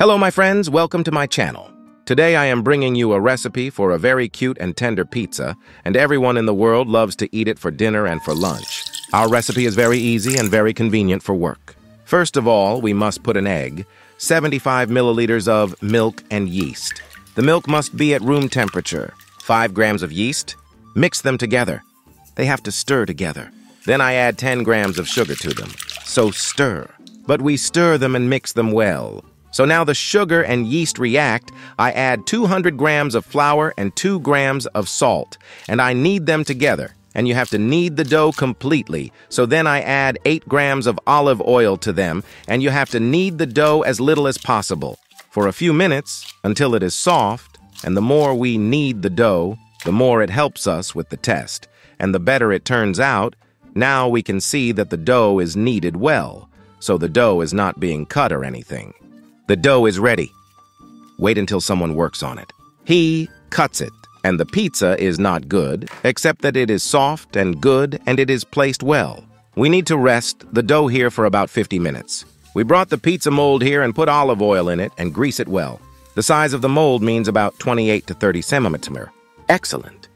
Hello my friends, welcome to my channel. Today I am bringing you a recipe for a very cute and tender pizza, and everyone in the world loves to eat it for dinner and for lunch. Our recipe is very easy and very convenient for work. First of all, we must put an egg, 75 milliliters of milk and yeast. The milk must be at room temperature. 5 grams of yeast. Mix them together. They have to stir together. Then I add 10 grams of sugar to them. So stir. But we stir them and mix them well. So now the sugar and yeast react. I add 200 grams of flour and 2 grams of salt, and I knead them together. And you have to knead the dough completely. So then I add 8 grams of olive oil to them, and you have to knead the dough as little as possible for a few minutes until it is soft. And the more we knead the dough, the more it helps us with the test. And the better it turns out. Now we can see that the dough is kneaded well, so the dough is not being cut or anything. The dough is ready. Wait until someone works on it. He cuts it, and the pizza is not good, except that it is soft and good and it is placed well. We need to rest the dough here for about 50 minutes. We brought the pizza mold here and put olive oil in it and grease it well. The size of the mold means about 28 to 30 centimeters. Excellent.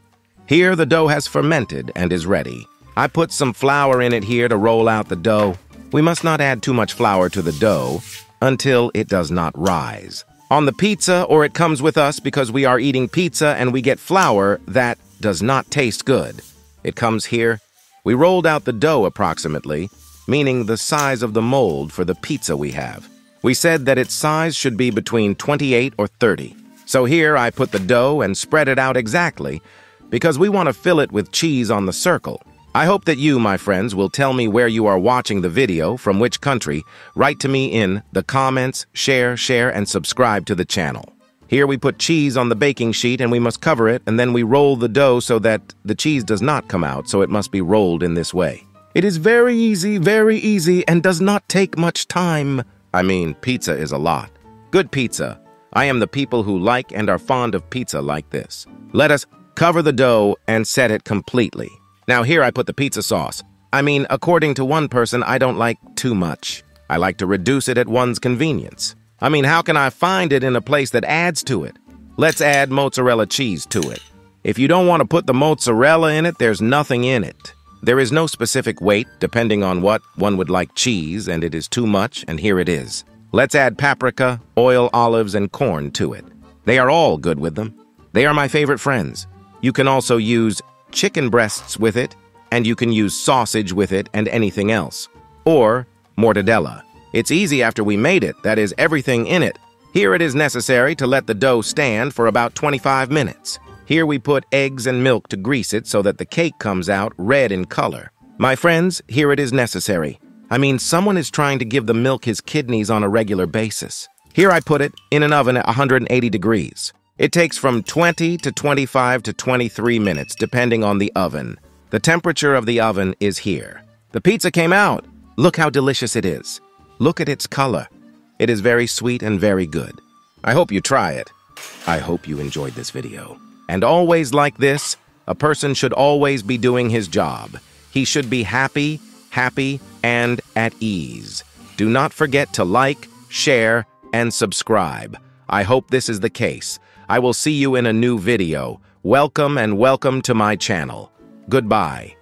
Here the dough has fermented and is ready. I put some flour in it here to roll out the dough. We must not add too much flour to the dough until it does not rise. On the pizza, or it comes with us because we are eating pizza and we get flour that does not taste good. It comes here. We rolled out the dough approximately, meaning the size of the mold for the pizza we have. We said that its size should be between 28 or 30. So here I put the dough and spread it out exactly because we want to fill it with cheese on the circle. I hope that you, my friends, will tell me where you are watching the video, from which country. Write to me in the comments, share, and subscribe to the channel. Here we put cheese on the baking sheet and we must cover it, and then we roll the dough so that the cheese does not come out, so it must be rolled in this way. It is very easy, and does not take much time. I mean, pizza is a lot. Good pizza. I am the people who like and are fond of pizza like this. Let us cover the dough and set it completely. Now here I put the pizza sauce. I mean, according to one person, I don't like too much. I like to reduce it at one's convenience. I mean, how can I find it in a place that adds to it? Let's add mozzarella cheese to it. If you don't want to put the mozzarella in it, there's nothing in it. There is no specific weight, depending on what one would like cheese, and it is too much, and here it is. Let's add paprika, oil, olives, and corn to it. They are all good with them. They are my favorite friends. You can also use chicken breasts with it, and you can use sausage with it and anything else. Or mortadella. It's easy after we made it, that is everything in it. Here it is necessary to let the dough stand for about 25 minutes. Here we put eggs and milk to grease it so that the cake comes out red in color. My friends, here it is necessary. I mean, someone is trying to give the milk his kidneys on a regular basis. Here I put it in an oven at 180 degrees. It takes from 20 to 25 to 23 minutes, depending on the oven. The temperature of the oven is here. The pizza came out. Look how delicious it is. Look at its color. It is very sweet and very good. I hope you try it. I hope you enjoyed this video. And always like this, a person should always be doing his job. He should be happy, and at ease. Do not forget to like, share, and subscribe. I hope this is the case. I will see you in a new video. Welcome to my channel. Goodbye.